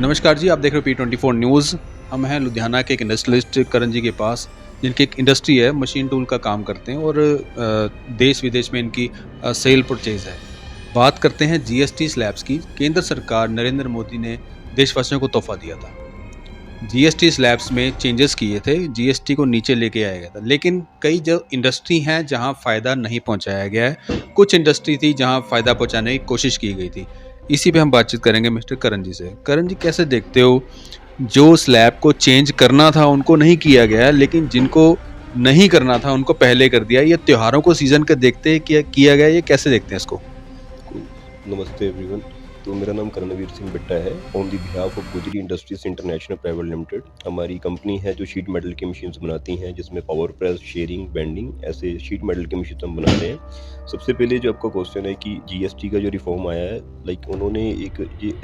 नमस्कार जी, आप देख रहे हो P24 न्यूज़। हम हैं लुधियाना के एक इंडस्ट्रियलिस्ट करण जी के पास, जिनकी एक इंडस्ट्री है, मशीन टूल का काम करते हैं और देश-विदेश में इनकी सेल परचेज़ है। बात करते हैं जीएसटी स्लैब्स की। केंद्र सरकार नरेंद्र मोदी ने देशवासियों को तोहफ़ा दिया था। जीएसटी स्लैब्स में चेंजेस किए थे, जीएसटी को नीचे लेके आया गया था। लेकिन कई जो इंडस्ट्री हैं जहाँ फ़ायदा नहीं पहुँचाया गया है, कुछ इंडस्ट्री थी जहाँ फ़ायदा पहुँचाने की कोशिश की गई थी। इसी पे हम बातचीत करेंगे मिस्टर करण जी से। करण जी, कैसे देखते हो, जो स्लैब को चेंज करना था उनको नहीं किया गया, लेकिन जिनको नहीं करना था उनको पहले कर दिया। ये त्योहारों को सीज़न के देखते किया गया, ये कैसे देखते हैं इसको? नमस्ते एवरीवन। तो मेरा नाम कर्णवीर सिंह बिट्टा है। ऑन दी बिहाफ ऑफ गुजरी इंडस्ट्रीज इंटरनेशनल प्राइवेट लिमिटेड, हमारी कंपनी है जो शीट मेटल की मशीन्स बनाती हैं, जिसमें पावर प्रेस, शेयरिंग, बेंडिंग, ऐसे शीट मेटल की मशीन हम बनाते हैं। सबसे पहले जो आपका क्वेश्चन है कि जीएसटी का जो रिफॉर्म आया है, उन्होंने ये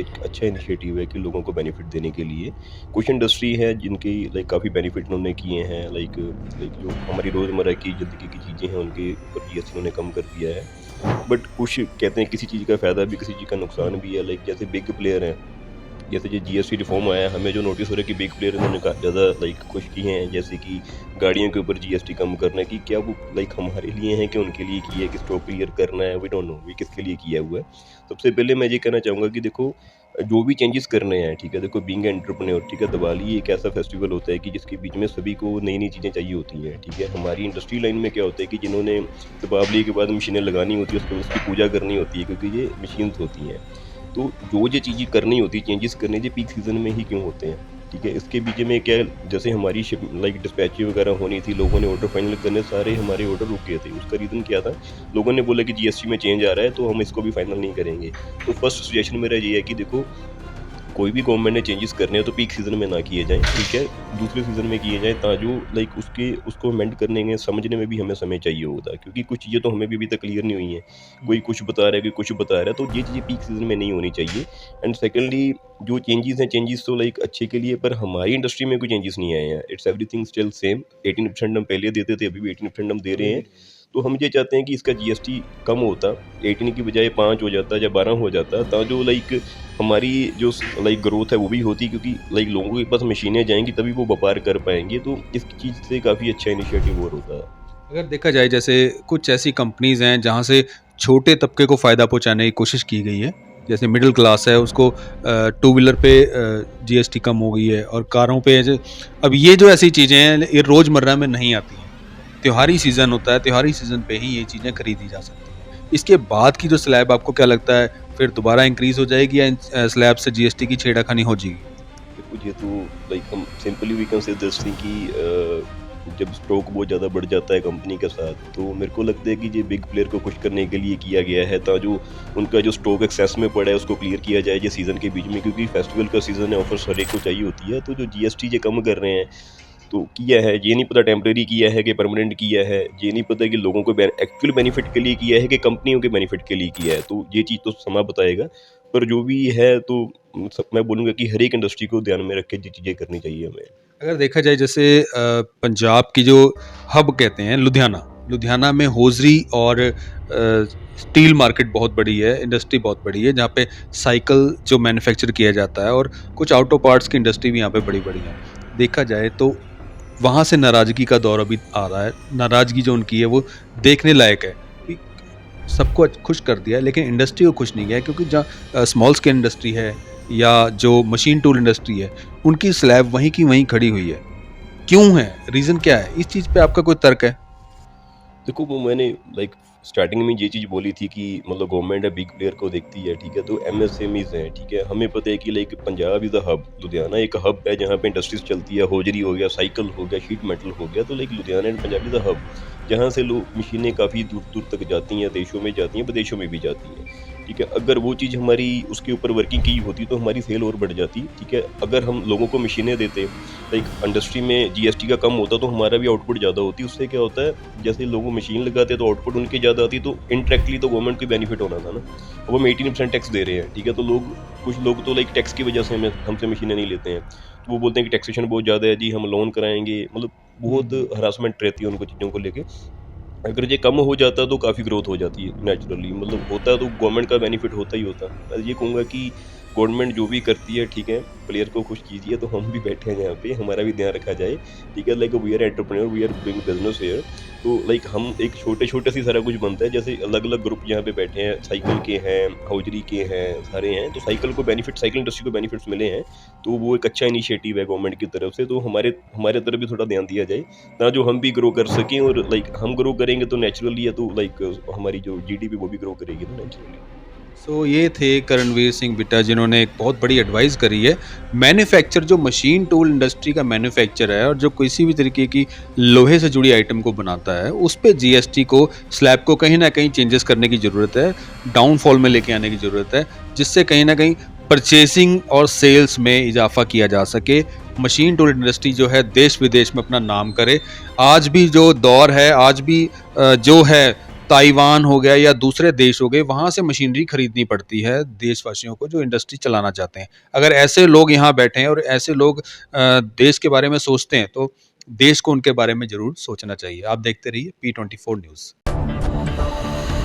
एक अच्छा इनिशिएटिव है कि लोगों को बेनिफिट देने के लिए। कुछ इंडस्ट्री है जिनकी काफ़ी बेनिफिट उन्होंने किए हैं, जो हमारी रोज़मर्रा की ज़िंदगी की चीज़ें हैं उनके ऊपर जीएसटी उन्होंने कम कर दिया है। बट कुछ कहते हैं किसी चीज़ का फ़ायदा भी किसी चीज़ का नुकसान भी है। जैसे बिग प्लेयर हैं, जैसे जो जीएसटी रिफॉर्म आया है, हमें जो नोटिस हो रहा है कि बिग प्लेयर इन्होंने ज़्यादा खुश किए हैं, जैसे कि गाड़ियों के ऊपर जीएसटी कम करना, कि क्या वो हमारे लिए है कि उनके लिए किया है कि स्टॉक क्लियर करना है, वी डोंट नो ये किसके लिए किया हुआ है। सबसे पहले मैं ये कहना चाहूँगा कि देखो, जो भी चेंजेस करने हैं, ठीक है, देखो बीइंग एंटरप्रेन्योर, ठीक है, दिवाली एक ऐसा फेस्टिवल होता है कि जिसके बीच में सभी को नई नई चीज़ें चाहिए होती हैं, ठीक है। हमारी इंडस्ट्री लाइन में क्या होता है कि जिन्होंने दीपावली के बाद मशीनें लगानी होती है, उसके बाद उसकी पूजा करनी होती है, क्योंकि ये मशीन्स होती हैं। तो जो ये चीज़ें करनी होती है, चेंजेस करने, ये पीक सीज़न में ही क्यों होते हैं, ठीक है। इसके बीच में क्या है, जैसे हमारी शिप डिस्पैचिंग वगैरह होनी थी, लोगों ने ऑर्डर फाइनल करने, सारे हमारे ऑर्डर रुक गए थे। उसका रीज़न क्या था, लोगों ने बोला कि जीएसटी में चेंज आ रहा है तो हम इसको भी फाइनल नहीं करेंगे। तो फर्स्ट सजेशन मेरा ये है कि देखो, कोई भी गवर्नमेंट ने चेंजेस करने हैं तो पीक सीज़न में ना किए जाएँ, ठीक है। दूसरे सीज़न में किए जाएँ, ताजो उसको अमेंड करने में, समझने में भी हमें समय चाहिए होता है, क्योंकि कुछ चीज़ें तो हमें भी अभी तक क्लियर नहीं हुई हैं। कोई कुछ बता रहा है, कोई कुछ बता रहा है, तो ये चीज़ें पीक सीज़न में नहीं होनी चाहिए। एंड सेकंडली, जो चेंजेस हैं, चेंजेस तो अच्छे के लिए, पर हमारी इंडस्ट्री में कोई चेंजेस नहीं आए हैं। It's everything still same. 18% हम पहले देते थे, अभी भी 18% हम दे रहे हैं। तो हम ये चाहते हैं कि इसका जीएसटी कम होता, 18 की बजाय 5 हो जाता या 12 हो जाता, ताजो हमारी जो ग्रोथ है वो भी होती, क्योंकि लोगों के पास मशीनें जाएँगी तभी वो व्यापार कर पाएँगे। तो इस चीज़ से काफ़ी अच्छा इनिशिएटिव और होता है। अगर देखा जाए, जैसे कुछ ऐसी कंपनीज़ हैं जहाँ से छोटे तबके को फ़ायदा पहुँचाने की कोशिश की गई है। जैसे मिडिल क्लास है, उसको टू व्हीलर पे जीएसटी कम हो गई है, और कारों पे अब ये जो ऐसी चीज़ें हैं, ये रोज़मर्रा में नहीं आती हैं। त्योहारी सीज़न होता है, त्योहारी सीज़न पे ही ये चीज़ें खरीदी जा सकती हैं। इसके बाद की जो स्लैब, आपको क्या लगता है, फिर दोबारा इंक्रीज़ हो जाएगी या इन स्लैब से जीएसटी की छेड़खानी हो जाएगी? देखो, ये तो हम simply we can say this thing कि जब स्टॉक बहुत ज़्यादा बढ़ जाता है कंपनी के साथ, तो मेरे को लगता है कि ये बिग प्लेयर को खुश करने के लिए किया गया है, ताकि उनका जो स्टॉक एक्सेस में पड़ा है उसको क्लियर किया जाए ये सीज़न के बीच में, क्योंकि फेस्टिवल का सीज़न है, ऑफर्स हर एक को चाहिए होती है। तो जो जीएसटी ये कम कर रहे हैं, तो किया है, ये नहीं पता टेम्परेरी किया है कि परमानेंट किया है, ये नहीं पता कि लोगों को एक्चुअल बेनिफिट के लिए किया है कि कंपनियों के बेनिफिट के लिए किया है। तो ये चीज़ तो समय बताएगा, पर जो भी है, तो मैं बोलूँगा कि हर एक इंडस्ट्री को ध्यान में रख के ये चीज़ें करनी चाहिए हमें। अगर देखा जाए, जैसे पंजाब की जो हब कहते हैं, लुधियाना, लुधियाना में होजरी और स्टील मार्केट बहुत बड़ी है, इंडस्ट्री बहुत बड़ी है, जहाँ पे साइकिल जो मैन्युफैक्चर किया जाता है, और कुछ ऑटो पार्ट्स की इंडस्ट्री भी यहाँ पे बड़ी बड़ी है। देखा जाए तो वहाँ से नाराज़गी का दौर अभी आ रहा है। नाराज़गी जो उनकी है वो देखने लायक है कि सबको खुश कर दिया है, लेकिन इंडस्ट्री को खुश नहीं किया है, क्योंकि जहाँ स्मॉल स्केल इंडस्ट्री है या जो मशीन टूल इंडस्ट्री है, उनकी स्लैब वहीं की वहीं खड़ी हुई है। क्यों है? रीज़न क्या है? इस चीज़ पे आपका कोई तर्क है? देखो, वो मैंने स्टार्टिंग में ये चीज़ बोली थी कि गवर्नमेंट है बिग प्लेयर को देखती है, ठीक है। तो एमएसएमईज हैं, ठीक है। हमें पता है कि Punjab is the hub, Ludhiana एक हब है जहाँ पे इंडस्ट्रीज चलती है, होजरी हो गया, साइकिल हो गया, शीट मेटल हो गया। तो Ludhiana and Punjab is the hub, जहाँ से लोग मशीनें काफ़ी दूर दूर तक जाती हैं, देशों में जाती हैं, विदेशों में भी जाती हैं, ठीक है। अगर वो चीज़ हमारी उसके ऊपर वर्किंग की होती तो हमारी सेल और बढ़ जाती, ठीक है। अगर हम लोगों को मशीनें देते, इंडस्ट्री में जीएसटी का कम होता, तो हमारा भी आउटपुट ज़्यादा होती। उससे क्या होता है, जैसे लोग मशीन लगाते तो आउटपुट उनकी ज़्यादा आती, तो इनडायरेक्टली तो गवर्नमेंट को बेनिफिट होना था ना। अब हम 18% टैक्स दे रहे हैं, ठीक है। तो कुछ लोग तो टैक्स की वजह से हमसे मशीनें नहीं लेते हैं, तो वो बोलते हैं कि टैक्सेशन बहुत ज़्यादा है जी, हम लोन कराएंगे, बहुत हरासमेंट रहती है उनको चीज़ों को लेके। अगर ये कम हो जाता तो काफ़ी ग्रोथ हो जाती है नेचुरली, होता तो गवर्नमेंट का बेनिफिट होता ही होता। मैं ये कहूँगा कि गवर्नमेंट जो भी करती है ठीक है, प्लेयर को खुश कीजिए, तो हम भी बैठे हैं यहाँ पे, हमारा भी ध्यान रखा जाए, ठीक है। Like we are entrepreneur, we are doing business here, तो लाइक हम एक छोटे-छोटे से ही सारा कुछ बनता है, जैसे अलग-अलग ग्रुप यहाँ पे बैठे हैं, साइकिल के हैं, हौजरी के हैं, सारे हैं, तो साइकिल इंडस्ट्री को बेनिफिट्स मिले हैं, तो वो एक अच्छा इनिशिएटिव है गवर्नमेंट की तरफ से, तो हमारे हमारे तरफ भी थोड़ा ध्यान दिया जाए, ना जो हम भी ग्रो कर सकें, और लाइक हम ग्रो करेंगे तो नेचुरली या तो लाइक हमारी जो जीडीपी वो भी ग्रो करेगी ना नेचुरली। सो ये थे करणवीर सिंह बिट्टा, जिन्होंने एक बहुत बड़ी एडवाइस करी है। मैन्युफैक्चर जो मशीन टूल इंडस्ट्री का मैन्युफैक्चर है और जो किसी भी तरीके की लोहे से जुड़ी आइटम को बनाता है, उस पे जीएसटी को, स्लैब को कहीं ना कहीं चेंजेस करने की ज़रूरत है, डाउनफॉल में लेके आने की ज़रूरत है, जिससे कहीं ना कहीं परचेसिंग और सेल्स में इजाफा किया जा सके। मशीन टूल इंडस्ट्री जो है देश विदेश में अपना नाम करे। आज भी जो दौर है, आज भी जो है ताइवान हो गया या दूसरे देश हो गए, वहाँ से मशीनरी खरीदनी पड़ती है देशवासियों को जो इंडस्ट्री चलाना चाहते हैं। अगर ऐसे लोग यहाँ बैठे हैं और ऐसे लोग देश के बारे में सोचते हैं, तो देश को उनके बारे में ज़रूर सोचना चाहिए। आप देखते रहिए P24 न्यूज़।